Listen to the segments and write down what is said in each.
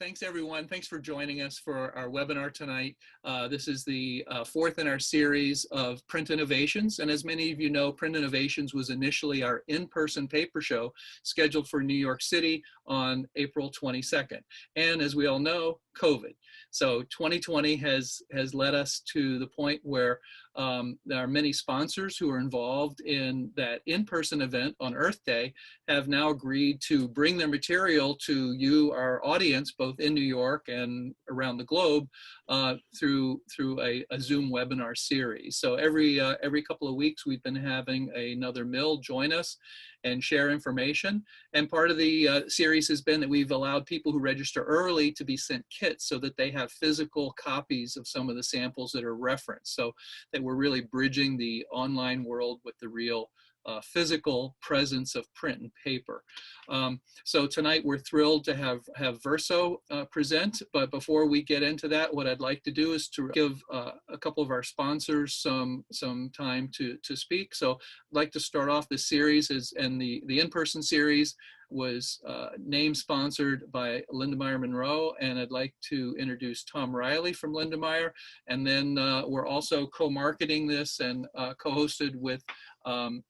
Thanks everyone. Thanks for joining us for our webinar tonight. This is the fourth in our series of Print Innovations. And as many of you know, Print Innovations was initially our in-person paper show scheduled for New York City on April 22nd. And as we all know, COVID. So 2020 has led us to the point where there are many sponsors who are involved in that in-person event on Earth Day have now agreed to bring their material to you, our audience, both in New York and around the globe, through a Zoom webinar series. So every couple of weeks, we've been having another mill join us and share information. And part of the series has been that we've allowed people who register early to be sent kits so that they have physical copies of some of the samples that are referenced. So that we're really bridging the online world with the real physical presence of print and paper. So tonight we're thrilled to have Verso present, but before we get into that, what I'd like to do is to give a couple of our sponsors some time to speak. So I'd like to start off this series, and the in-person series was name sponsored by Lindemeyer Monroe, and I'd like to introduce Tom Riley from Lindemeyer, and then we're also co-marketing this and co-hosted with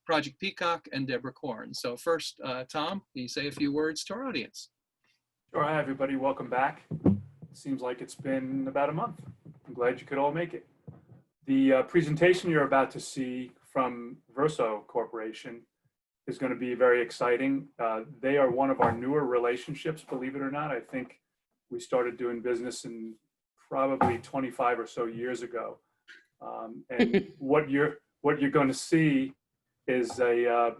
Project Peacock and Deborah Corn. So first, Tom, can you say a few words to our audience? Sure. Hi, everybody. Welcome back. Seems like it's been about a month. I'm glad you could all make it. The presentation you're about to see from Verso Corporation is going to be very exciting. They are one of our newer relationships, believe it or not. I think we started doing business in probably 25 or so years ago. And what you're going to see is a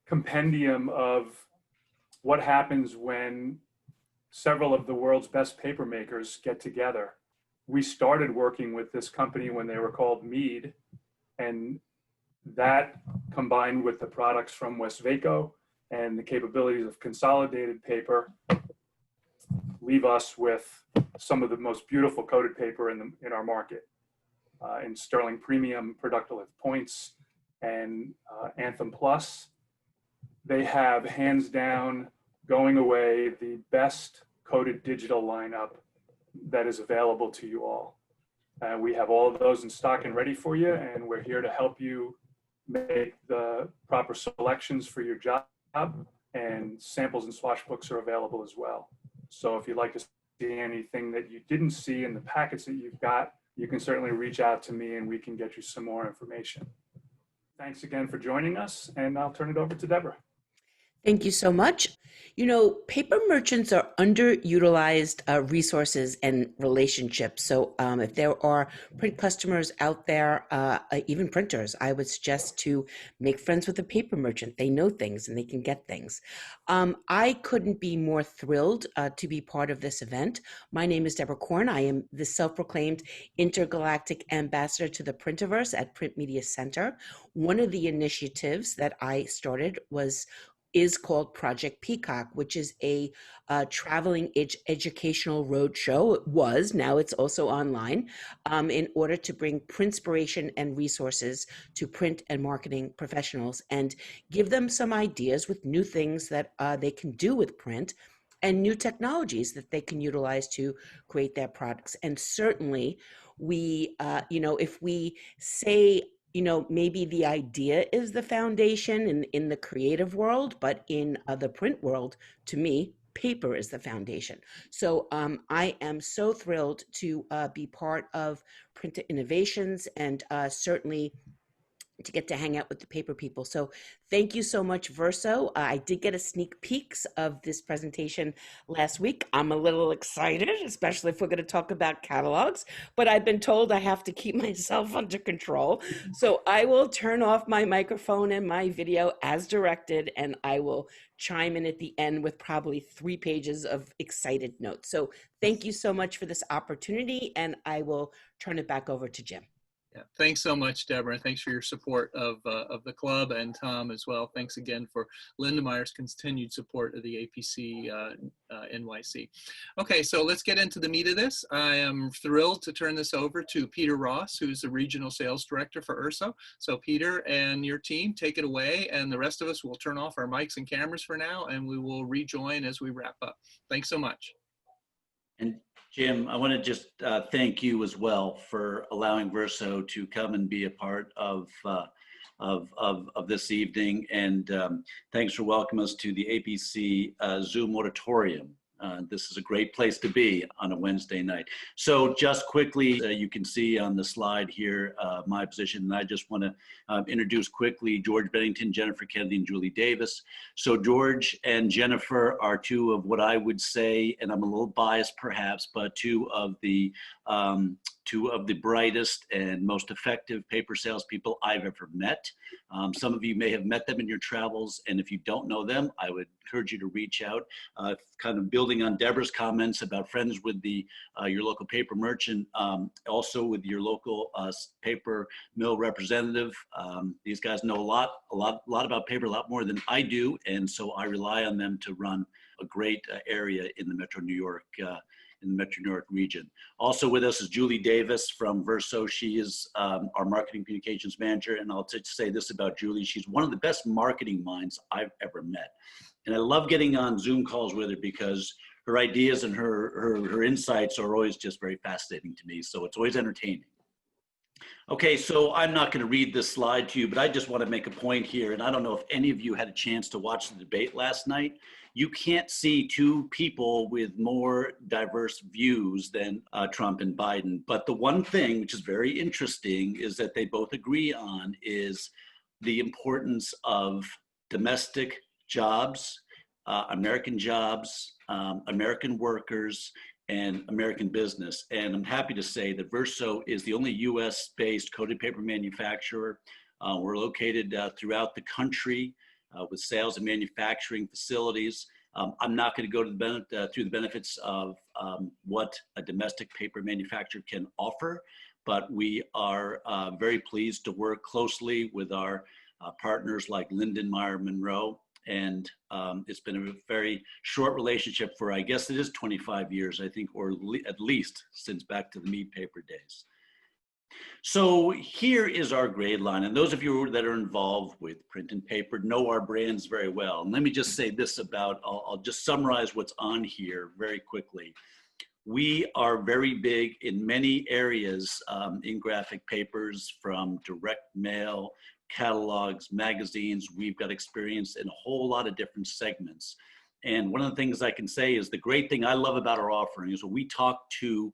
compendium of what happens when several of the world's best paper makers get together. We started working with this company when they were called Mead, and that combined with the products from Westvaco and the capabilities of consolidated paper leave us with some of the most beautiful coated paper in our market. In Sterling Premium, Productive Points, and Anthem Plus. They have, hands down, going away, the best coated digital lineup that is available to you all. We have all of those in stock and ready for you, and we're here to help you make the proper selections for your job, and samples and swatch books are available as well. So if you'd like to see anything that you didn't see in the packets that you've got, you can certainly reach out to me and we can get you some more information. Thanks again for joining us, and I'll turn it over to Deborah. Thank you so much. You know, paper merchants are underutilized resources and relationships. So if there are print customers out there, even printers, I would suggest to make friends with a paper merchant. They know things and they can get things. I couldn't be more thrilled to be part of this event. My name is Deborah Corn. I am the self-proclaimed intergalactic ambassador to the Printerverse at Print Media Centr. One of the initiatives that I started is called Project Peacock, which is a traveling educational roadshow. It was, now it's also online, in order to bring printspiration and resources to print and marketing professionals and give them some ideas with new things that they can do with print and new technologies that they can utilize to create their products. And certainly we, if we say, maybe the idea is the foundation in the creative world, but in the print world, to me, paper is the foundation. So I am so thrilled to be part of Print Innovations and certainly to get to hang out with the paper people. So thank you so much, Verso. I did get a sneak peeks of this presentation last week. I'm a little excited, especially if we're going to talk about catalogs, but I've been told I have to keep myself under control. So I will turn off my microphone and my video as directed, and I will chime in at the end with probably 3 pages of excited notes. So thank you so much for this opportunity, and I will turn it back over to Jim. Yeah, thanks so much, Deborah. Thanks for your support of the club, and Tom as well. Thanks again for Lindemeyer's continued support of the APC NYC. Okay, so let's get into the meat of this. I am thrilled to turn this over to Peter Ross, who's the Regional Sales Director for Verso. So Peter and your team, take it away, and the rest of us will turn off our mics and cameras for now, and we will rejoin as we wrap up. Thanks so much. And Jim, I want to just thank you as well for allowing Verso to come and be a part of this evening. And thanks for welcoming us to the APC Zoom auditorium. This is a great place to be on a Wednesday night. So just quickly, you can see on the slide here my position, and I just want to introduce quickly George Bennington, Jennifer Kennedy, and Julie Davis. So George and Jennifer are two of what I would say, and I'm a little biased perhaps, but two of the brightest and most effective paper salespeople I've ever met. Some of you may have met them in your travels, and if you don't know them, I would encourage you to reach out. Kind of building on Deborah's comments about friends with your local paper merchant, also with your local paper mill representative. These guys know a lot about paper, a lot more than I do, and so I rely on them to run a great area in the Metro New York region. Also with us is Julie Davis from Verso. She is our marketing communications manager. And I'll just say this about Julie. She's one of the best marketing minds I've ever met. And I love getting on Zoom calls with her because her ideas and her insights are always just very fascinating to me. So it's always entertaining. Okay, so I'm not going to read this slide to you, but I just want to make a point here. And I don't know if any of you had a chance to watch the debate last night. You can't see two people with more diverse views than Trump and Biden. But the one thing which is very interesting is that they both agree on is the importance of domestic jobs, American jobs, American workers, and American business. And I'm happy to say that Verso is the only US-based coated paper manufacturer. We're located throughout the country with sales and manufacturing facilities. I'm not going to go to through the benefits of what a domestic paper manufacturer can offer, but we are very pleased to work closely with our partners like Linden Meyer Monroe. And it's been a very short relationship for, I guess it is 25 years, I think, or at least since back to the Mead paper days. So here is our grade line. And those of you that are involved with print and paper know our brands very well. And let me just say this about, I'll just summarize what's on here very quickly. We are very big in many areas in graphic papers, from direct mail, catalogs, magazines. We've got experience in a whole lot of different segments. And one of the things I can say is the great thing I love about our offering is when we talk to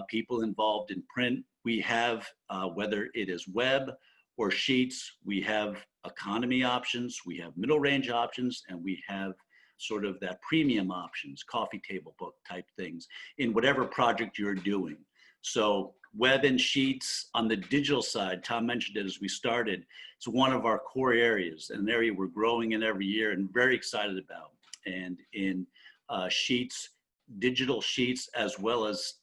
people involved in print, we have, whether it is web or sheets, we have economy options, we have middle range options, and we have sort of that premium options, coffee table book type things in whatever project you're doing. So web and sheets on the digital side, Tom mentioned it as we started, it's one of our core areas, an area we're growing in every year and very excited about. And in sheets, digital sheets, as well as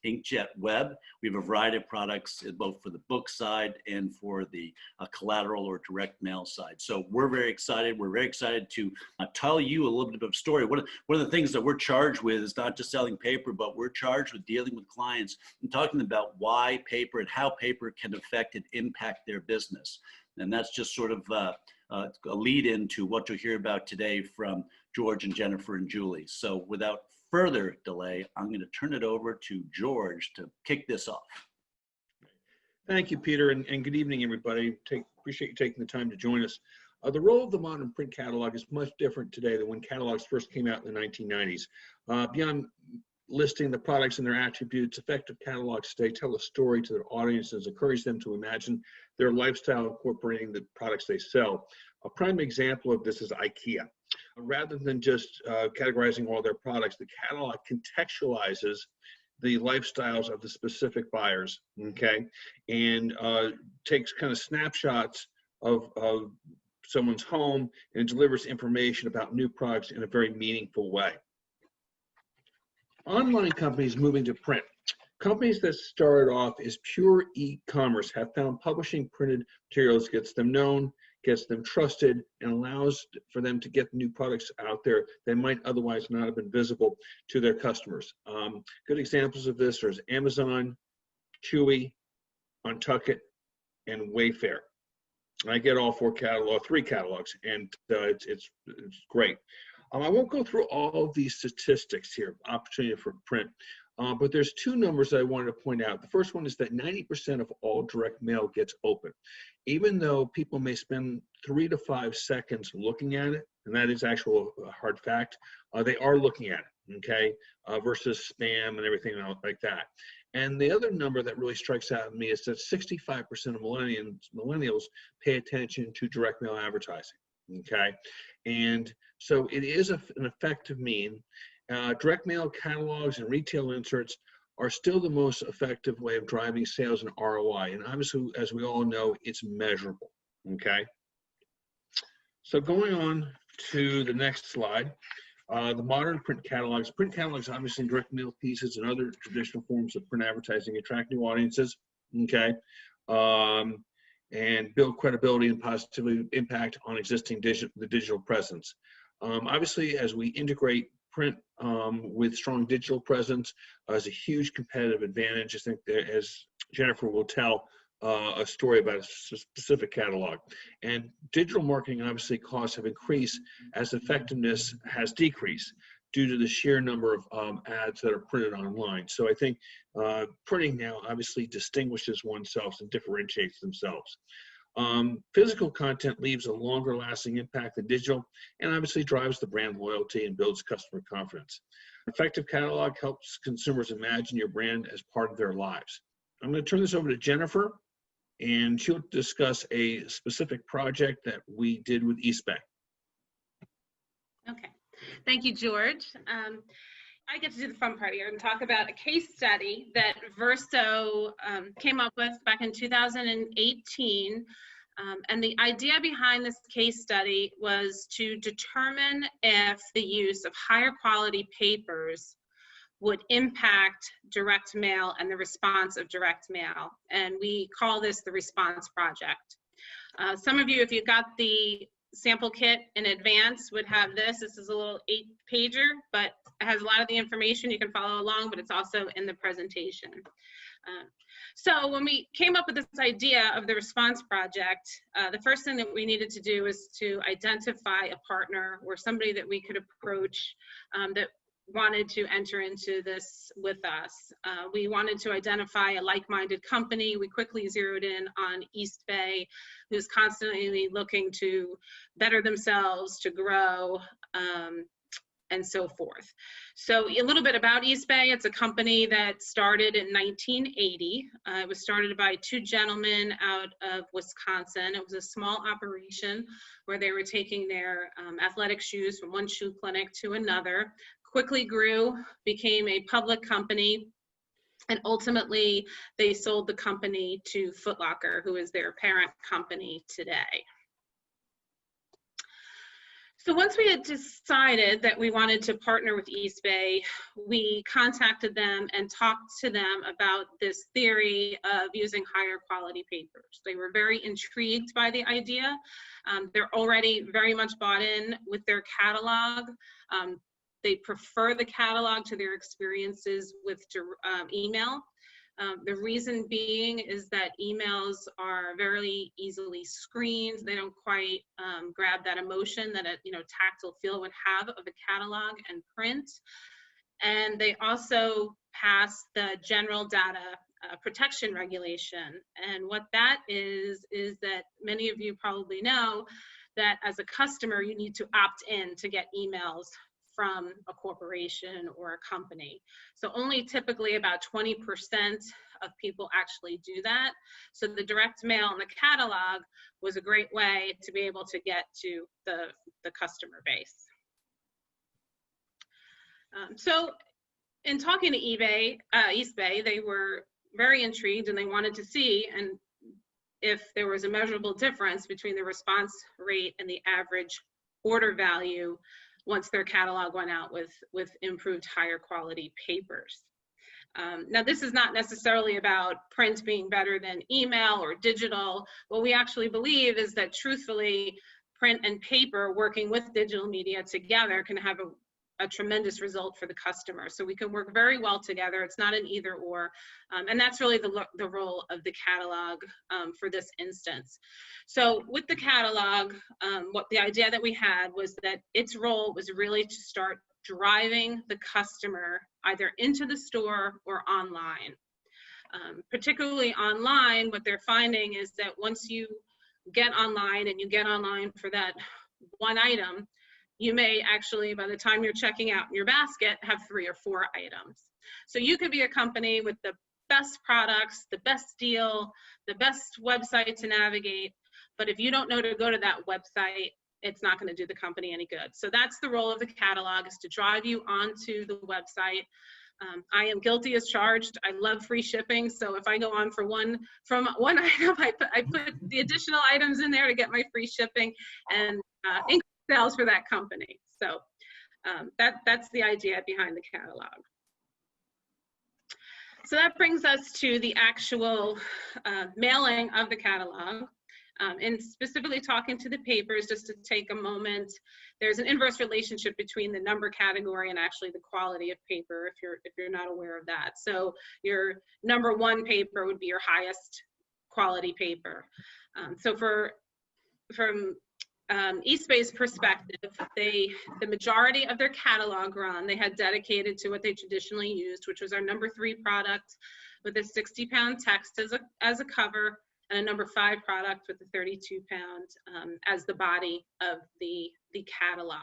inkjet web, we have a variety of products both for the book side and for the collateral or direct mail side. So we're very excited. We're very excited to tell you a little bit of a story. One of the things that we're charged with is not just selling paper, but we're charged with dealing with clients and talking about why paper and how paper can affect and impact their business. And that's just sort of a lead into what you'll hear about today from George and Jennifer and Julie. So without further delay, I'm going to turn it over to George to kick this off. Thank you, Peter, and good evening, everybody. Appreciate you taking the time to join us. The role of the modern print catalog is much different today than when catalogs first came out in the 1990s. Beyond listing the products and their attributes, effective catalogs today tell a story to their audiences, encourage them to imagine their lifestyle incorporating the products they sell. A prime example of this is IKEA. Rather than just categorizing all their products, the catalog contextualizes the lifestyles of the specific buyers, okay? And takes kind of snapshots of someone's home and delivers information about new products in a very meaningful way. Online companies moving to print. Companies that started off as pure e-commerce have found publishing printed materials gets them known, gets them trusted, and allows for them to get new products out there that might otherwise not have been visible to their customers. Good examples of this are Amazon, Chewy, Untitled, and Wayfair. I get all three catalogs, and it's great. I won't go through all of these statistics here, opportunity for print, but there's two numbers that I wanted to point out. The first one is that 90% of all direct mail gets open. Even though people may spend 3 to 5 seconds looking at it, and that is actual hard fact, they are looking at it, okay, versus spam and everything like that. And the other number that really strikes out at me is that 65% of millennials pay attention to direct mail advertising, okay? And so it is an effective mean. Direct mail catalogs and retail inserts are still the most effective way of driving sales and ROI. And obviously, as we all know, it's measurable, okay? So going on to the next slide, the modern print catalogs. Print catalogs, obviously direct mail pieces and other traditional forms of print advertising attract new audiences, okay? And build credibility and positively impact on existing digital presence. Obviously, as we integrate print with strong digital presence is a huge competitive advantage. I think that, as Jennifer will tell a story about a specific catalog. And digital marketing, obviously, costs have increased as effectiveness has decreased due to the sheer number of ads that are printed online. So I think printing now obviously distinguishes oneself and differentiates themselves. Physical content leaves a longer lasting impact than digital, and obviously drives the brand loyalty and builds customer confidence. An effective catalog helps consumers imagine your brand as part of their lives. I'm going to turn this over to Jennifer, and she'll discuss a specific project that we did with Eastbay. Okay, thank you, George. I get to do the fun part here and talk about a case study that Verso came up with back in 2018. And the idea behind this case study was to determine if the use of higher quality papers would impact direct mail and the response of direct mail. And we call this the response project. Some of you, if you got the sample kit in advance, would have this. This is a little 8-pager, but it has a lot of the information. You can follow along, but it's also in the presentation. So when we came up with this idea of the response project, the first thing that we needed to do is to identify a partner or somebody that we could approach that wanted to enter into this with us. We wanted to identify a like-minded company. We quickly zeroed in on Eastbay, who's constantly looking to better themselves, to grow, and so forth. So a little bit about Eastbay. It's a company that started in 1980. It was started by 2 gentlemen out of Wisconsin. It was a small operation where they were taking their athletic shoes from one shoe clinic to another. Quickly grew, became a public company, and ultimately they sold the company to Foot Locker, who is their parent company today. So once we had decided that we wanted to partner with Eastbay, we contacted them and talked to them about this theory of using higher quality papers. They were very intrigued by the idea. They're already very much bought in with their catalog. They prefer the catalog to their experiences with email. The reason being is that emails are very easily screened. They don't quite grab that emotion that a tactile feel would have of a catalog and print. And they also pass the general data protection regulation. And what that is that many of you probably know that as a customer, you need to opt in to get emails from a corporation or a company. So only typically about 20% of people actually do that. So the direct mail and the catalog was a great way to be able to get to the customer base. So in talking to Eastbay, they were very intrigued and they wanted to see if there was a measurable difference between the response rate and the average order value once their catalog went out with improved higher quality papers. Now, this is not necessarily about print being better than email or digital. What we actually believe is that truthfully, print and paper working with digital media together can have a a tremendous result for the customer. So we can work very well together. It's not an either or. And that's really the role of the catalog for this instance. So with the catalog, what the idea that we had was that its role was really to start driving the customer either into the store or online. Particularly online, what they're finding is that once you get online and you get online for that one item, you may actually, by the time you're checking out in your basket, have 3 or 4 items. So you could be a company with the best products, the best deal, the best website to navigate, but if you don't know to go to that website, it's not going to do the company any good. So that's the role of the catalog, is to drive you onto the website. I am guilty as charged. I love free shipping. So if I go on from one item, I put the additional items in there to get my free shipping and increase sales for that company. So that's the idea behind the catalog. So that brings us to the actual mailing of the catalog. And specifically talking to the papers, just to take a moment, there's an inverse relationship between the number category and actually the quality of paper, if you're not aware of that. So your number 1 paper would be your highest quality paper. So from Eastbay's perspective, the majority of their catalog run, they had dedicated to what they traditionally used, which was our number 3 product with a 60-pound text as a cover, and a number 5 product with a 32-pound as the body of the catalog.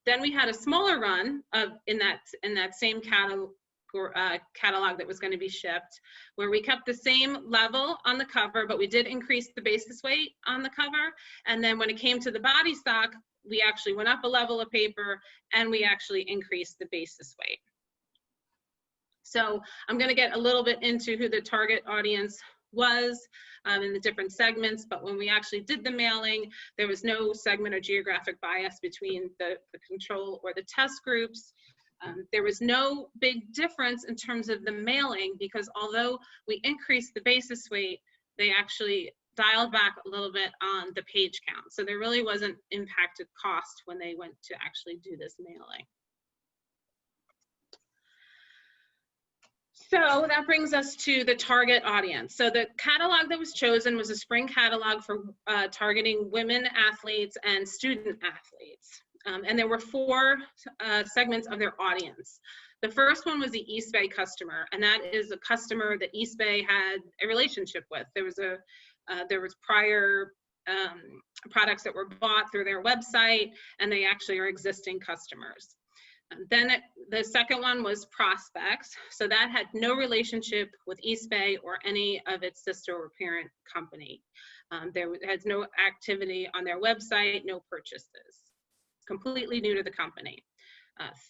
Then we had a smaller run in that same catalog that was going to be shipped, where we kept the same level on the cover, but we did increase the basis weight on the cover. And then when it came to the body stock, we actually went up a level of paper and we actually increased the basis weight. So I'm going to get a little bit into who the target audience was in the different segments, but when we actually did the mailing, there was no segment or geographic bias between the control or the test groups. There was no big difference in terms of the mailing, because although we increased the basis weight, they actually dialed back a little bit on the page count. So there really wasn't impacted cost when they went to actually do this mailing. So that brings us to the target audience. So the catalog that was chosen was a spring catalog for targeting women athletes and student athletes. And there were 4 segments of their audience. The first one was the Eastbay customer, and that is a customer that Eastbay had a relationship with. There was prior products that were bought through their website, and they actually are existing customers. Then the second one was prospects. So that had no relationship with Eastbay or any of its sister or parent company. There has no activity on their website, no purchases. Completely new to the company.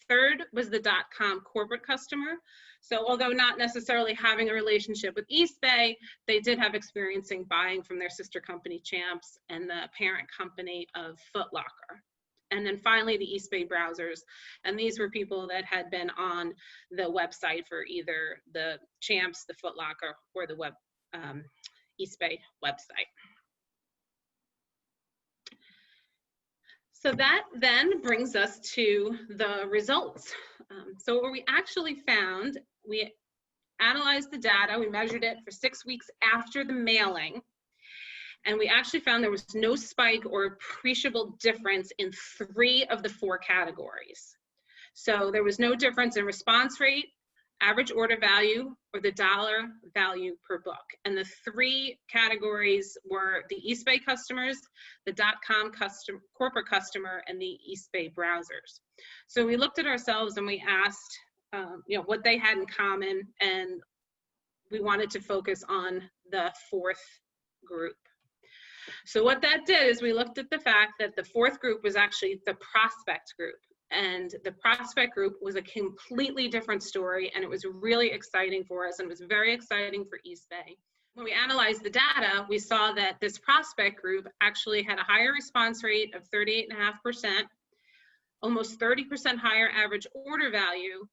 Third was the .com corporate customer. So although not necessarily having a relationship with Eastbay, they did have experiencing buying from their sister company Champs and the parent company of Foot Locker. And then finally, the Eastbay browsers. And these were people that had been on the website for either the Champs, the Foot Locker, or the Eastbay website. So that then brings us to the results. So what we actually found, we analyzed the data, we measured it for 6 weeks after the mailing, and we actually found there was no spike or appreciable difference in 3 of the 4 categories. So there was no difference in response rate, average order value, or the dollar value per book. And the 3 categories were the Eastbay customers, the .com customer, corporate customer, and the Eastbay browsers. So we looked at ourselves and we asked, what they had in common, and we wanted to focus on the 4th group. So what that did is we looked at the fact that the 4th group was actually the prospect group. And the prospect group was a completely different story, and it was really exciting for us, and it was very exciting for Eastbay. When we analyzed the data, we saw that this prospect group actually had a higher response rate of 38.5%, almost 30% higher average order value,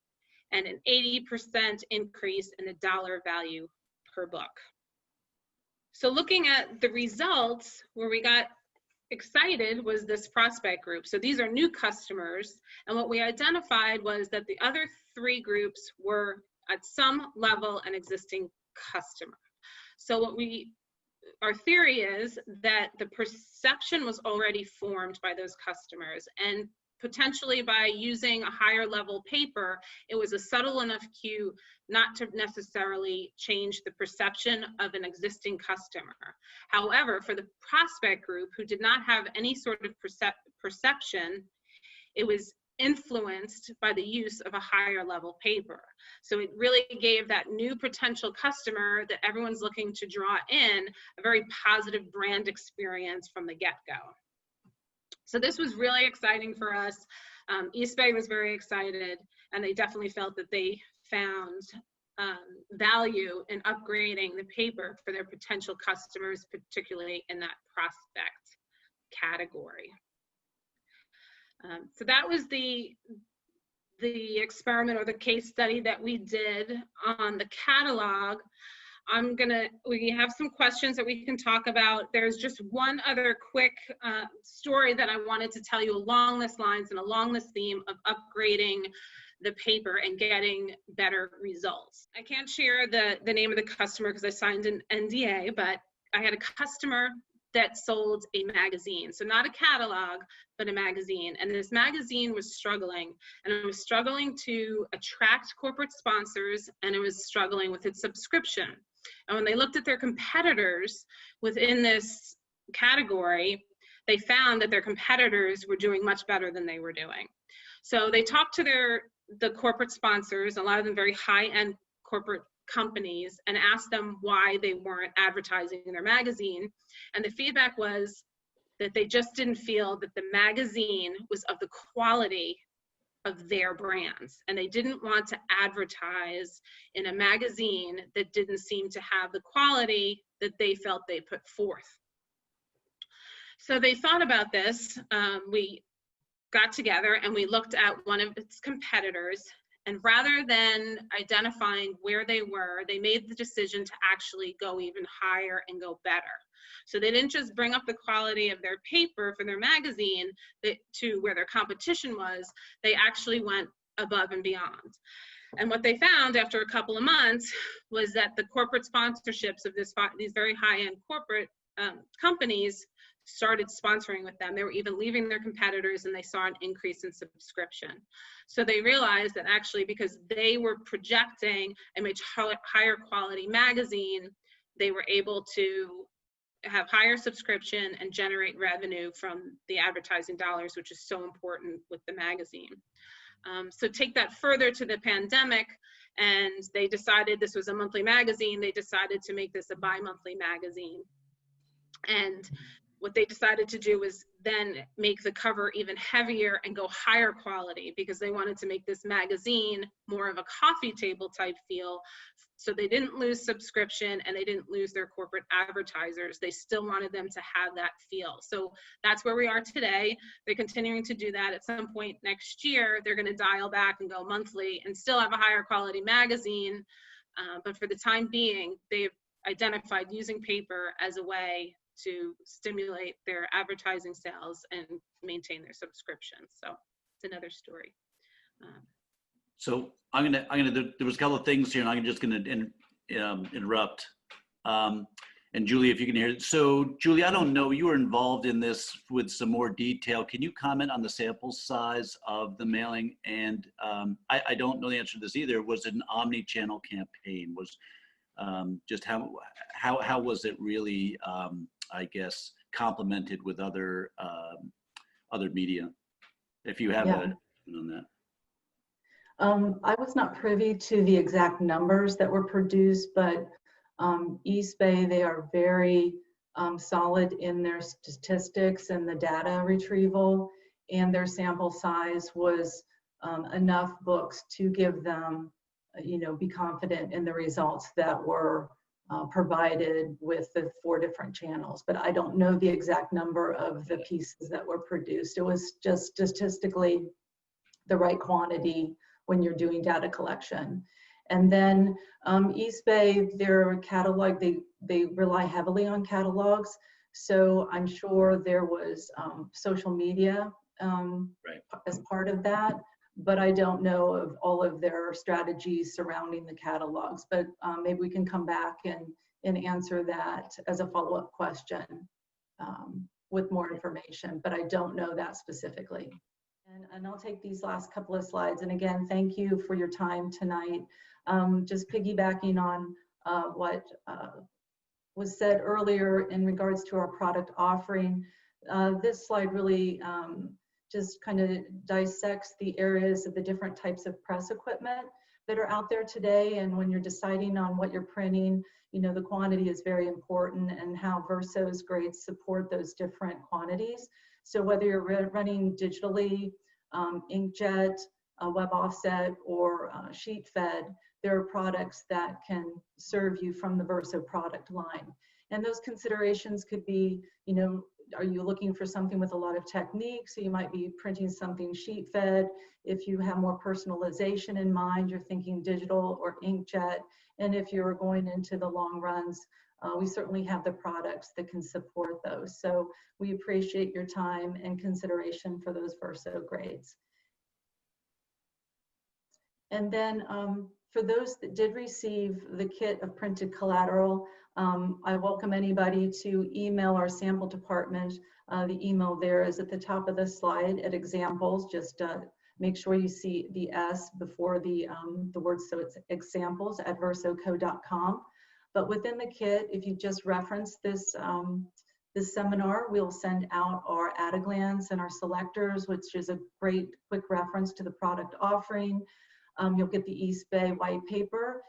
and an 80% increase in the dollar value per book. So looking at the results, where we got excited was this prospect group. So these are new customers. And what we identified was that the other 3 groups were at some level an existing customer. So our theory is that the perception was already formed by those customers, and potentially by using a higher level paper, it was a subtle enough cue not to necessarily change the perception of an existing customer. However, for the prospect group who did not have any sort of perception, it was influenced by the use of a higher level paper. So it really gave that new potential customer that everyone's looking to draw in a very positive brand experience from the get-go. So this was really exciting for us. Eastbay was very excited, and they definitely felt that they found value in upgrading the paper for their potential customers, particularly in that prospect category. So that was the experiment or the case study that we did on the catalog. We have some questions that we can talk about. There's just one other quick story that I wanted to tell you along this lines and along this theme of upgrading the paper and getting better results. I can't share the name of the customer because I signed an NDA, but I had a customer that sold a magazine. So not a catalog, but a magazine. And this magazine was struggling, and it was struggling to attract corporate sponsors, and it was struggling with its subscription. And when they looked at their competitors within this category, they found that their competitors were doing much better than they were doing. So they talked to the corporate sponsors, a lot of them very high-end corporate companies, and asked them why they weren't advertising in their magazine. And the feedback was that they just didn't feel that the magazine was of the quality of their brands, and they didn't want to advertise in a magazine that didn't seem to have the quality that they felt they put forth. So they thought about this. We got together and we looked at one of its competitors, and rather than identifying where they were, they made the decision to actually go even higher and go better. So they didn't just bring up the quality of their paper for their magazine to where their competition was, they actually went above and beyond. And what they found after a couple of months was that the corporate sponsorships of these very high-end corporate companies started sponsoring with them. They were even leaving their competitors, and they saw an increase in subscription. So they realized that actually, because they were projecting a much higher quality magazine, they were able to have higher subscription and generate revenue from the advertising dollars, which is so important with the magazine. So take that further to the pandemic, and they decided this was a monthly magazine. They decided to make this a bi-monthly magazine. And what they decided to do was then make the cover even heavier and go higher quality, because they wanted to make this magazine more of a coffee table type feel. So they didn't lose subscription and they didn't lose their corporate advertisers. They still wanted them to have that feel. So that's where we are today. They're continuing to do that. At some point next year, they're going to dial back and go monthly and still have a higher quality magazine. But for the time being, they've identified using paper as a way to stimulate their advertising sales and maintain their subscriptions. So it's another story. So there was a couple of things here, and I'm just gonna interrupt. And Julie, if you can hear it. So Julie, I don't know, you were involved in this with some more detail. Can you comment on the sample size of the mailing? And I don't know the answer to this either. Was it an omni-channel campaign? Was just how was it really, I guess, complemented with other media? If you have on that. I was not privy to the exact numbers that were produced, but Eastbay, they are very solid in their statistics and the data retrieval, and their sample size was enough books to give them, be confident in the results that were provided with the 4 different channels. But I don't know the exact number of the pieces that were produced. It was just statistically the right quantity when you're doing data collection. And then Eastbay, their catalog, they rely heavily on catalogs. So I'm sure there was social media Right. as part of that, but I don't know of all of their strategies surrounding the catalogs. But maybe we can come back and answer that as a follow-up question with more information, but I don't know that specifically. And I'll take these last couple of slides. And again, thank you for your time tonight. Just piggybacking on what was said earlier in regards to our product offering, this slide really just kind of dissects the areas of the different types of press equipment that are out there today. And when you're deciding on what you're printing, you know, the quantity is very important, and how Verso's grades support those different quantities. So whether you're running digitally, inkjet, web offset, or sheet fed, there are products that can serve you from the Verso product line. And those considerations could be, you know, are you looking for something with a lot of technique? So you might be printing something sheet fed. If you have more personalization in mind, you're thinking digital or inkjet. And if you're going into the long runs, we certainly have the products that can support those. So we appreciate your time and consideration for those Verso grades. And then for those that did receive the kit of printed collateral, I welcome anybody to email our sample department. The email there is at the top of the slide at examples. Just make sure you see the S before the word, so it's examples at versoco.com. But within the kit, if you just reference this, this seminar, we'll send out our at-a-glance and our selectors, which is a great quick reference to the product offering. You'll get the Eastbay white paper,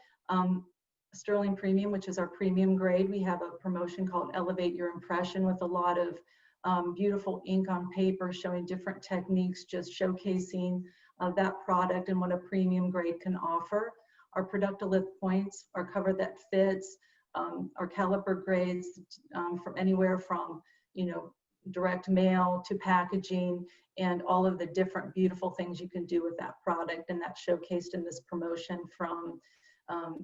Sterling Premium, which is our premium grade. We have a promotion called Elevate Your Impression with a lot of beautiful ink on paper showing different techniques, just showcasing that product and what a premium grade can offer. Our Productolith points, our cover that fits, our caliper grades from anywhere from, you know, direct mail to packaging, and all of the different beautiful things you can do with that product. And that's showcased in this promotion, from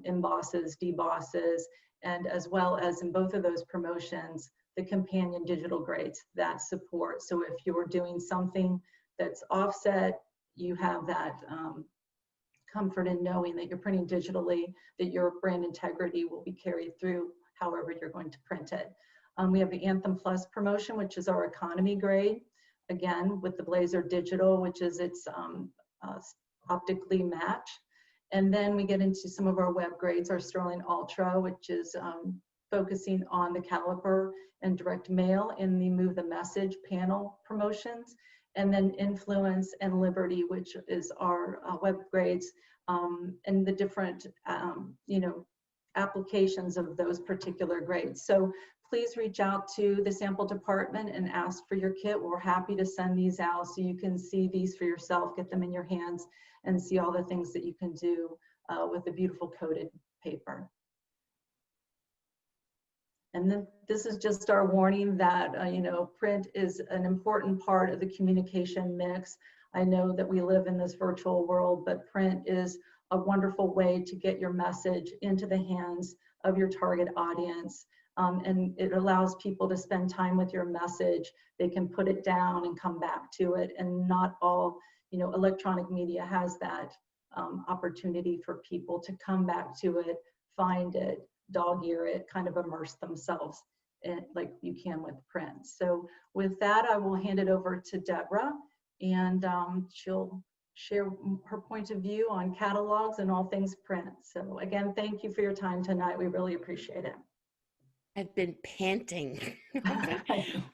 embosses, debosses, and as well as in both of those promotions, the companion digital grades that support. So if you're doing something that's offset, you have that comfort in knowing that you're printing digitally, that your brand integrity will be carried through however you're going to print it. We have the Anthem Plus promotion, which is our economy grade, again with the Blazer Digital, which is its optically match. And then we get into some of our web grades, our Sterling Ultra, which is focusing on the caliper and direct mail in the Move the Message panel promotions. And then Influence and Liberty, which is our web grades, and the different you know, applications of those particular grades. So please reach out to the sample department and ask for your kit. We're happy to send these out so you can see these for yourself, get them in your hands, and see all the things that you can do with the beautiful coated paper. And then this is just our warning that, you know, print is an important part of the communication mix. I know that we live in this virtual world, but print is a wonderful way to get your message into the hands of your target audience. And it allows people to spend time with your message. They can put it down and come back to it. And not all, you know, electronic media has that opportunity for people to come back to it, find it, dog ear it, kind of immerse themselves in, like you can with print. So with that, I will hand it over to Deborah, and she'll share her point of view on catalogs and all things print. So again, thank you for your time tonight. We really appreciate it. I've been panting,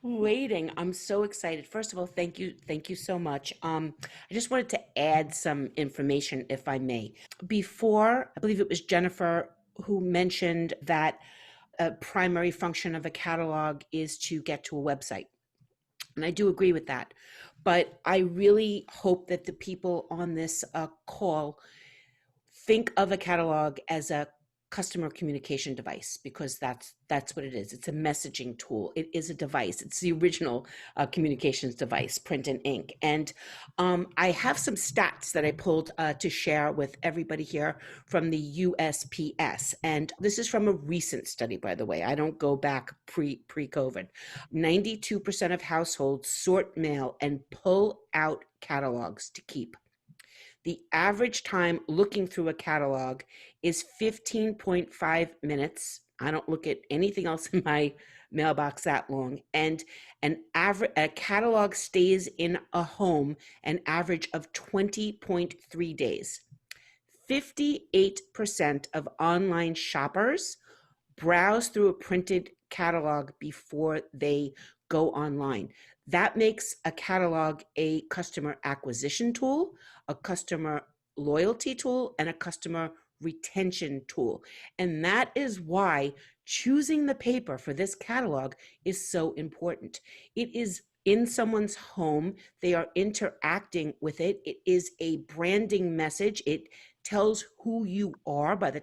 waiting. I'm so excited. First of all, thank you so much. I just wanted to add some information, if I may. Before, I believe it was Jennifer who mentioned that a primary function of a catalog is to get to a website. And I do agree with that. But I really hope that the people on this call think of a catalog as a customer communication device, because that's what it is. It's a messaging tool. It is a device. It's the original communications device, print and ink. And I have some stats that I pulled to share with everybody here from the USPS. And this is from a recent study, by the way. I don't go back pre-COVID. 92% of households sort mail and pull out catalogs to keep. The average time looking through a catalog is 15.5 minutes. I don't look at anything else in my mailbox that long. And a catalog stays in a home an average of 20.3 days. 58% of online shoppers browse through a printed catalog before they go online. That makes a catalog a customer acquisition tool, a customer loyalty tool, and a customer retention tool. And that is why choosing the paper for this catalog is so important. It is in someone's home. They are interacting with it. It is a branding message. It tells who you are by the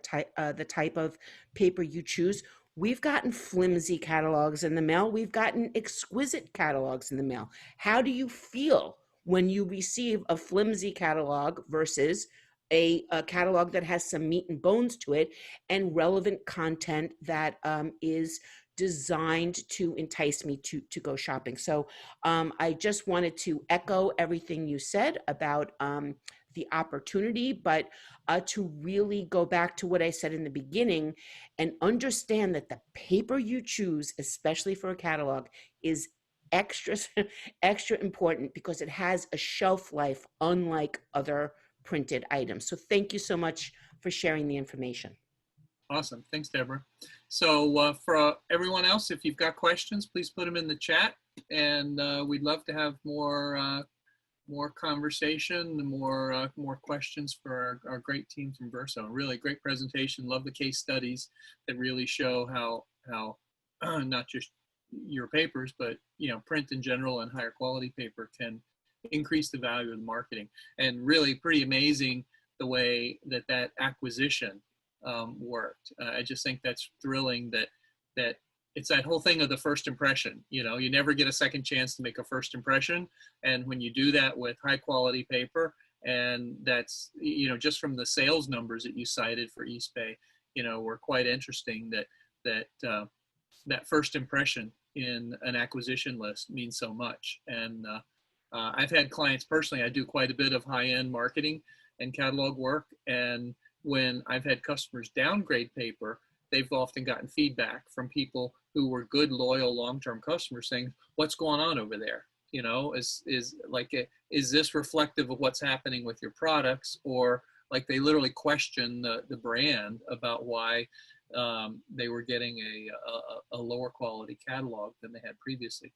type of paper you choose. We've gotten flimsy catalogs in the mail. We've gotten exquisite catalogs in the mail. How do you feel when you receive a flimsy catalog versus a catalog that has some meat and bones to it and relevant content that is designed to entice me to go shopping? So I just wanted to echo everything you said about the opportunity, but to really go back to what I said in the beginning and understand that the paper you choose, especially for a catalog, is extra important because it has a shelf life unlike other printed items. So thank you so much for sharing the information. Awesome. Thanks, Deborah. So for everyone else, if you've got questions, please put them in the chat, and we'd love to have more conversation, more questions for our great team from Verso. Really great presentation. Love the case studies that really show how not just your papers, but print in general and higher quality paper can increase the value of the marketing. And really pretty amazing the way that acquisition worked. I just think that's thrilling that it's that whole thing of the first impression. You never get a second chance to make a first impression. And when you do that with high quality paper, and that's, just from the sales numbers that you cited for Eastbay, were quite interesting that first impression in an acquisition list means so much. And I've had clients personally, I do quite a bit of high-end marketing and catalog work. And when I've had customers downgrade paper, they've often gotten feedback from people who were good, loyal, long-term customers saying, what's going on over there? Is this reflective of what's happening with your products? Or like they literally question the brand about why they were getting a lower quality catalog than they had previously.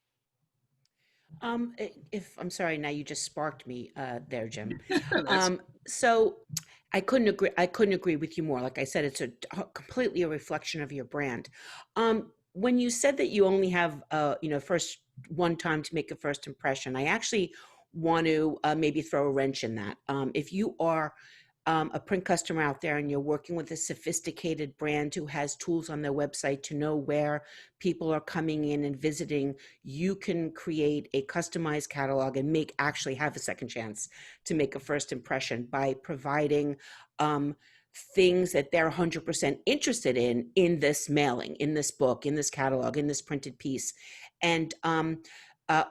I'm sorry, now you just sparked me there, Jim. So I couldn't agree with you more. Like I said, it's completely a reflection of your brand. When you said that you only have, first one time to make a first impression, I actually want to maybe throw a wrench in that. If you are a print customer out there and you're working with a sophisticated brand who has tools on their website to know where people are coming in and visiting, you can create a customized catalog and actually have a second chance to make a first impression by providing things that they're 100% interested in this mailing, in this book, in this catalog, in this printed piece. And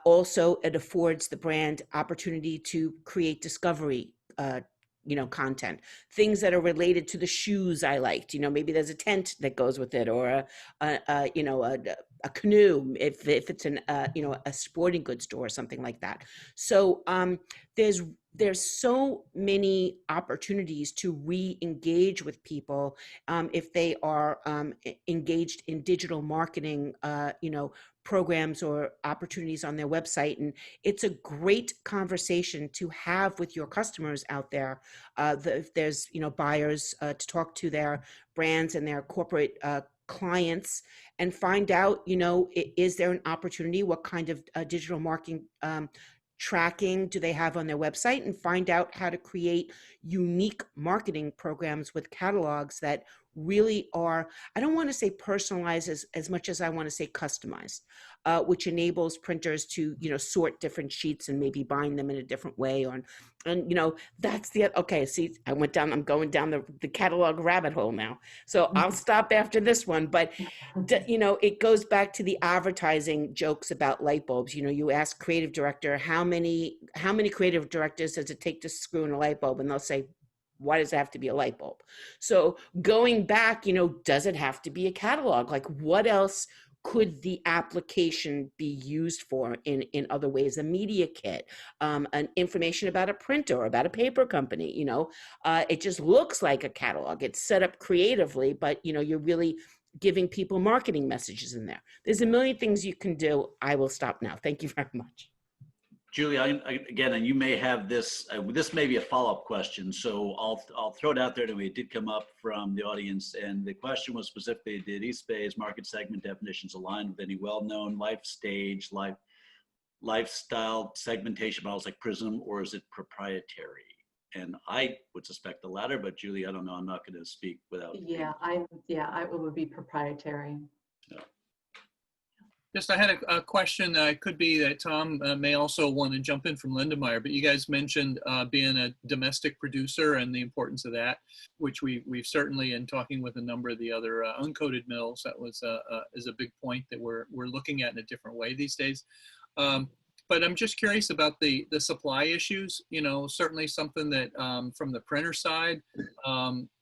also it affords the brand opportunity to create discovery content, things that are related to the shoes I liked. Maybe there's a tent that goes with it, or a canoe if it's a sporting goods store or something like that. So there's so many opportunities to re-engage with people if they are engaged in digital marketing, programs or opportunities on their website. And it's a great conversation to have with your customers out there. If there's, buyers to talk to their brands and their corporate clients and find out, is there an opportunity? What kind of digital marketing tracking do they have on their website, and find out how to create unique marketing programs with catalogs that really are, I don't want to say personalized as much as I want to say customized, which enables printers to, sort different sheets and maybe bind them in a different way. And that's okay, see, I'm going down the catalog rabbit hole now. So I'll stop after this one, but it goes back to the advertising jokes about light bulbs. You ask creative director, how many creative directors does it take to screw in a light bulb? And they'll say, why does it have to be a light bulb? So going back, does it have to be a catalog? Like, what else could the application be used for in other ways? A media kit, an information about a printer or about a paper company. It just looks like a catalog. It's set up creatively, but you're really giving people marketing messages in there. There's a million things you can do. I will stop now. Thank you very much. Julie, again, and you may have this, this may be a follow-up question, so I'll throw it out there. Anyway, it did come up from the audience, and the question was specifically, did Eastbay's market segment definitions align with any well-known lifestyle segmentation models like Prism, or is it proprietary? And I would suspect the latter, but Julie, I don't know, I'm not going to speak without. It would be proprietary. I had a question. It could be that Tom may also want to jump in from Lindemeyer, but you guys mentioned being a domestic producer and the importance of that, which we've certainly, in talking with a number of the other uncoated mills, that was is a big point that we're looking at in a different way these days. But I'm just curious about the supply issues. Certainly something that from the printer side,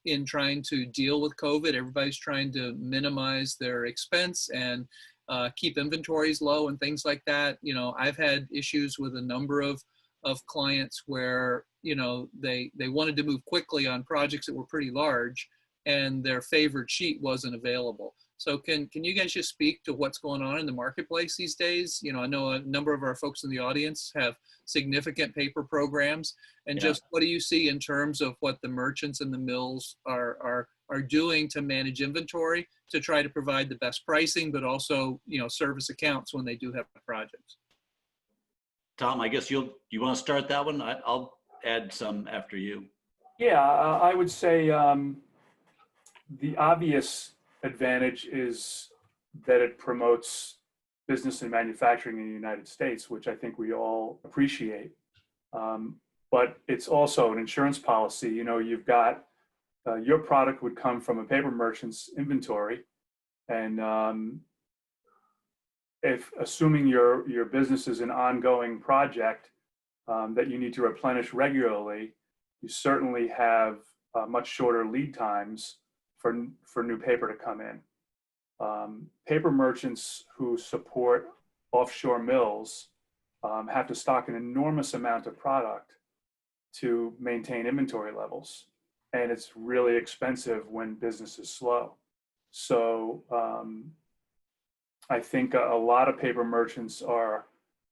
in trying to deal with COVID, everybody's trying to minimize their expense and keep inventories low and things like that. I've had issues with a number of clients where, they wanted to move quickly on projects that were pretty large and their favored sheet wasn't available. So can you guys just speak to what's going on in the marketplace these days? I know a number of our folks in the audience have significant paper programs, and just what do you see in terms of what the merchants and the mills are doing to manage inventory to try to provide the best pricing, but also, service accounts when they do have projects? Tom, I guess you want to start that one? I'll add some after you. Yeah, I would say the obvious advantage is that it promotes business and manufacturing in the United States, which I think we all appreciate. But it's also an insurance policy. You've got your product would come from a paper merchant's inventory, and if assuming your business is an ongoing project that you need to replenish regularly, you certainly have much shorter lead times for new paper to come in. Paper merchants who support offshore mills have to stock an enormous amount of product to maintain inventory levels. And it's really expensive when business is slow. So I think a lot of paper merchants are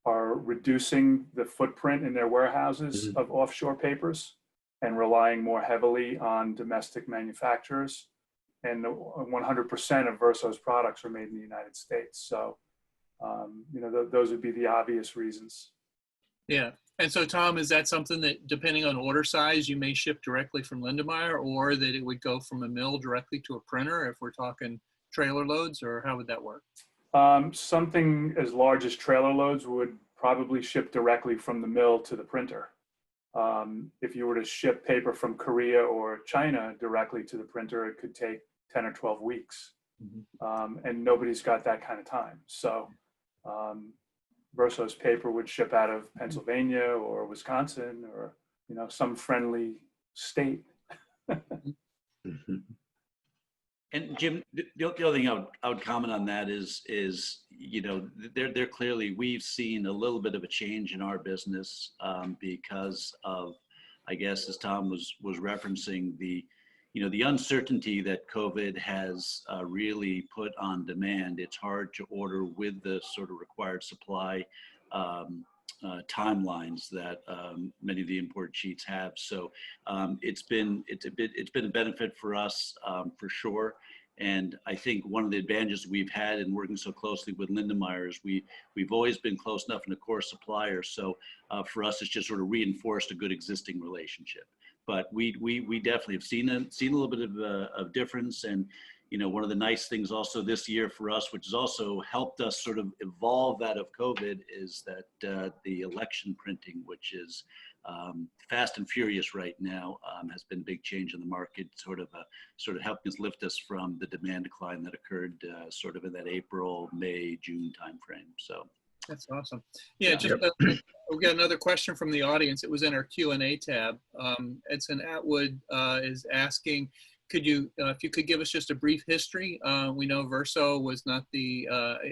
reducing the footprint in their warehouses of offshore papers and relying more heavily on domestic manufacturers. And 100% of Verso's products are made in the United States. So, those would be the obvious reasons. Yeah. And so, Tom, is that something that, depending on order size, you may ship directly from Lindemeyer, or that it would go from a mill directly to a printer if we're talking trailer loads, or how would that work? Something as large as trailer loads would probably ship directly from the mill to the printer. If you were to ship paper from Korea or China directly to the printer, it could take 10 or 12 weeks. And nobody's got that kind of time. So Verso's paper would ship out of Pennsylvania or Wisconsin or, some friendly state. And Jim, the other thing I would comment on that is they're clearly, we've seen a little bit of a change in our business because of, I guess, as Tom was referencing, the uncertainty that COVID has really put on demand. It's hard to order with the sort of required supply timelines that many of the import sheets have. So it's been a benefit for us for sure. And I think one of the advantages we've had in working so closely with Lindemeyer is we've always been close enough and a core supplier. So for us, it's just sort of reinforced a good existing relationship. but we definitely have seen a little bit of difference. And one of the nice things also this year for us, which has also helped us sort of evolve out of COVID, is that the election printing, which is fast and furious right now, has been a big change in the market, sort of helping us lift us from the demand decline that occurred sort of in that April, May, June timeframe. So that's awesome. Yeah, just we got another question from the audience. It was in our Q&A tab. Edson Atwood is asking, could you, if you could give us just a brief history? We know Verso was not the,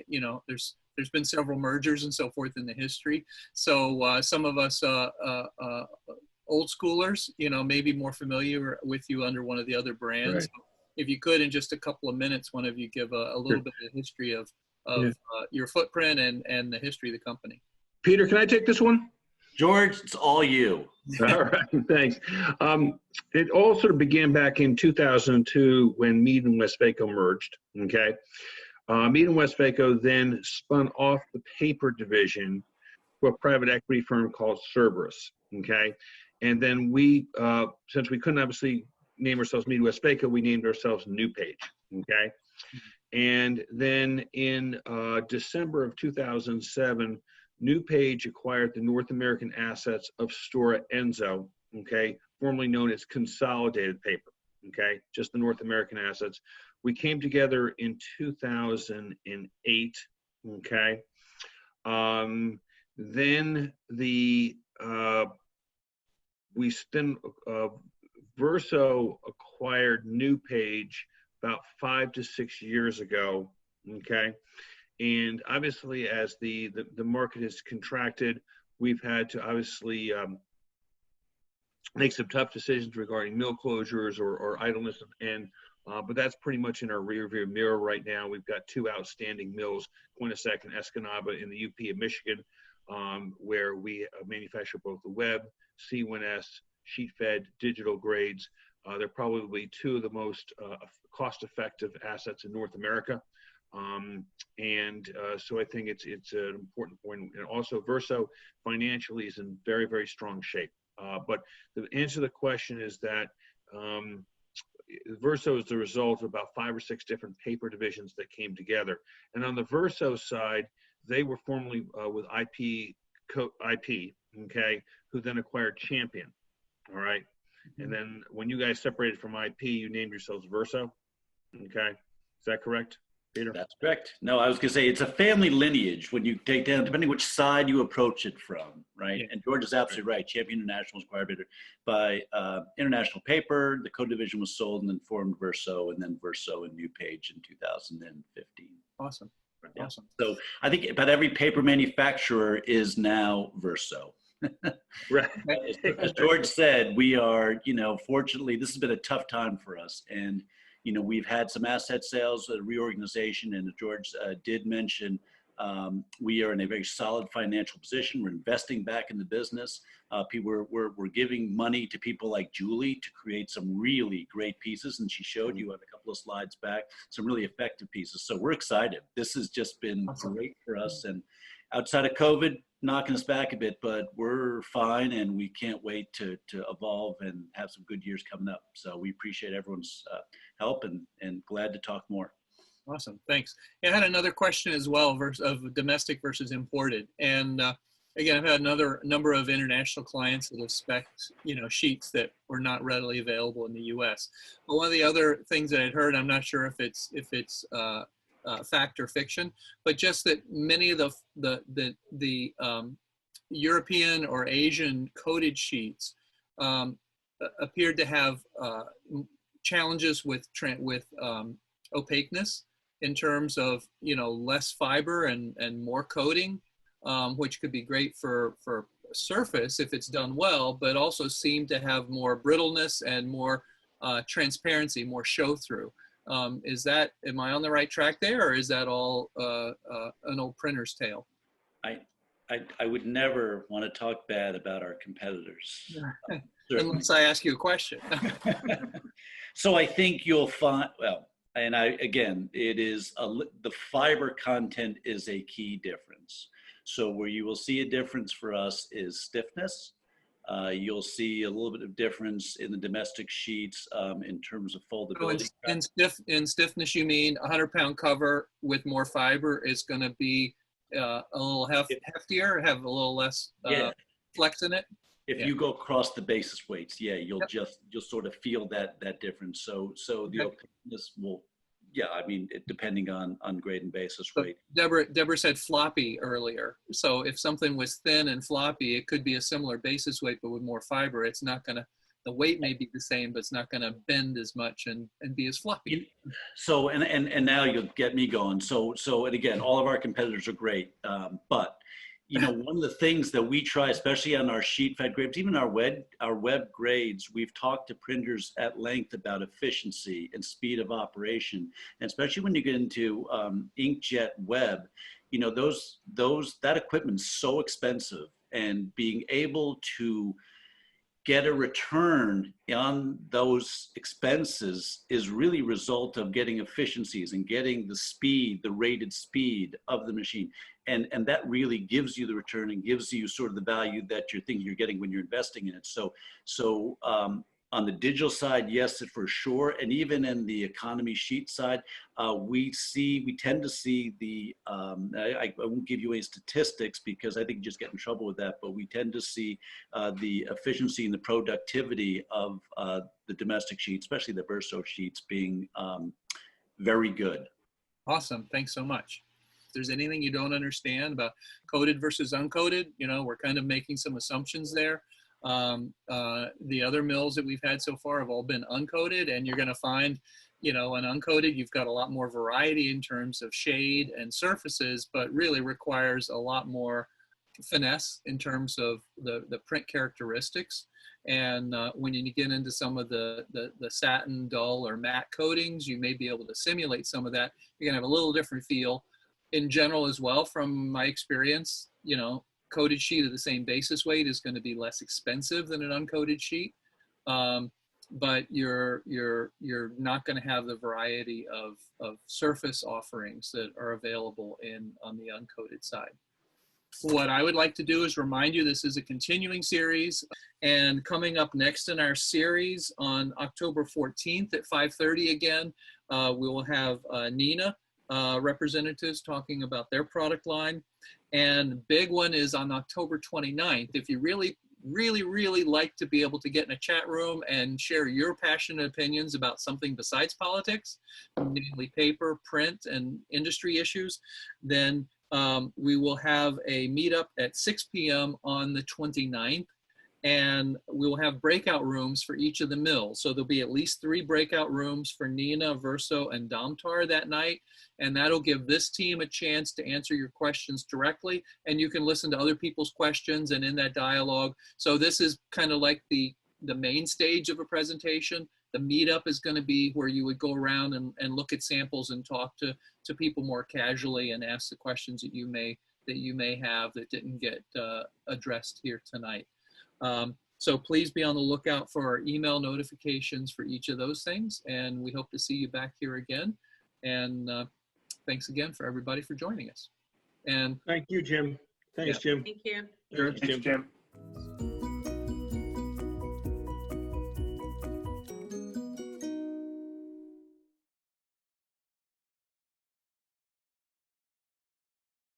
there's been several mergers and so forth in the history. So some of us old schoolers, may be more familiar with you under one of the other brands. Right. So if you could, in just a couple of minutes, one of you give a little bit of history of your footprint and the history of the company. Peter, can I take this one? George, it's all you. All right, thanks. It all sort of began back in 2002 when Mead and Westvaco merged, okay? Mead and Westvaco then spun off the paper division to a private equity firm called Cerberus, okay? And then we, since we couldn't obviously name ourselves Mead and Westvaco, we named ourselves New Page, okay? And then in December of 2007, New Page acquired the North American assets of Stora Enso, okay, formerly known as Consolidated Paper, okay, just the North American assets. We came together in 2008, okay. Then Verso acquired New Page about 5 to 6 years ago, okay. And obviously, as the market has contracted, we've had to obviously make some tough decisions regarding mill closures or idleness. And but that's pretty much in our rearview mirror right now. We've got 2 outstanding mills, Quinnipiac and Escanaba in the UP of Michigan, where we manufacture both the web, C1S, sheet-fed, digital grades. They're probably 2 of the most cost-effective assets in North America. So I think it's an important point. And also Verso financially is in very, very strong shape. But the answer to the question is that Verso is the result of about 5 or 6 different paper divisions that came together. And on the Verso side, they were formerly with IP, okay, who then acquired Champion, all right? And then when you guys separated from IP, you named yourselves Verso, okay? Is that correct, Peter? That's correct. No, I was going to say it's a family lineage when you take down, depending which side you approach it from, right? Yeah. And George is absolutely right. Champion International was acquired by International Paper. The co-division was sold and then formed Verso, and then Verso and New Page in 2015. Awesome. Yeah. Awesome. So I think about every paper manufacturer is now Verso. Right. As George said, we are, fortunately, this has been a tough time for us. And we've had some asset sales, reorganization, and as George did mention, we are in a very solid financial position. We're investing back in the business. We're giving money to people like Julie to create some really great pieces, and she showed you on a couple of slides back some really effective pieces. So we're excited. This has just been great for us, and outside of COVID, knocking us back a bit, but we're fine, and we can't wait to evolve and have some good years coming up. So we appreciate everyone's help and glad to talk more. Awesome, thanks. I had another question as well of domestic versus imported. And again, I've had another number of international clients that have spec'd, sheets that were not readily available in the U.S. But one of the other things that I'd heard, I'm not sure if it's fact or fiction, but just that many of the European or Asian coded sheets appeared to have challenges with opaqueness in terms of less fiber and more coating, which could be great for surface if it's done well, but also seem to have more brittleness and more transparency, more show through. Am I on the right track there, or is that all an old printer's tale? I would never want to talk bad about our competitors. Unless I ask you a question. So I think you'll find, it is, the fiber content is a key difference. So where you will see a difference for us is stiffness. You'll see a little bit of difference in the domestic sheets in terms of So foldability. in stiffness, you mean a 100-pound cover with more fiber is going to be a little heftier, have a little less Yeah. flex in it? If Yeah. you go across the basis weights, yeah, you'll Yep. you'll sort of feel that difference. So the Okay. opaqueness will, yeah, I mean, depending on grade and basis So weight. Deborah said floppy earlier. So if something was thin and floppy, it could be a similar basis weight, but with more fiber. It's not going to, the weight may be the same, but it's not going to bend as much and be as floppy. So and now you'll get me going. So and again, all of our competitors are great, but you know, one of the things that we try, especially on our sheet fed grades, even our web grades, we've talked to printers at length about efficiency and speed of operation, and especially when you get into inkjet web, you know, that equipment's so expensive, and being able to get a return on those expenses is really a result of getting efficiencies and getting the speed, the rated speed of the machine. And that really gives you the return and gives you sort of the value that you're thinking you're getting when you're investing in it. So on the digital side, yes, for sure. And even in the economy sheet side, we tend to see the, I won't give you any statistics because I think you just get in trouble with that, but we tend to see the efficiency and the productivity of the domestic sheets, especially the Verso sheets, being very good. Awesome. Thanks so much. If there's anything you don't understand about coded versus uncoated, you know, we're kind of making some assumptions there. The other mills that we've had so far have all been uncoated, and you're going to find, you know, an uncoated, you've got a lot more variety in terms of shade and surfaces, but really requires a lot more finesse in terms of the print characteristics. And when you get into some of the satin, dull, or matte coatings, you may be able to simulate some of that. You're gonna have a little different feel. In general as well, from my experience, you know, coated sheet of the same basis weight is going to be less expensive than an uncoated sheet, but you're not going to have the variety of surface offerings that are available on the uncoated side. What I would like to do is remind you this is a continuing series, and coming up next in our series on October 14th at 5:30 again, we will have Nina representatives talking about their product line. And big one is on October 29th. If you really like to be able to get in a chat room and share your passionate opinions about something besides politics, namely paper, print, and industry issues, then we will have a meetup at 6 p.m. on the 29th. And we will have breakout rooms for each of the mills. So there'll be at least 3 breakout rooms for Nina, Verso, and Domtar that night. And that'll give this team a chance to answer your questions directly. And you can listen to other people's questions and in that dialogue. So this is kind of like the main stage of a presentation. The meetup is going to be where you would go around and look at samples and talk to people more casually and ask the questions that you may have that didn't get addressed here tonight. So please be on the lookout for our email notifications for each of those things. And we hope to see you back here again. And thanks again for everybody for joining us. And Thank you, Jim. Thanks, Jim. Thank you. Sure. Thanks, Thanks, Jim.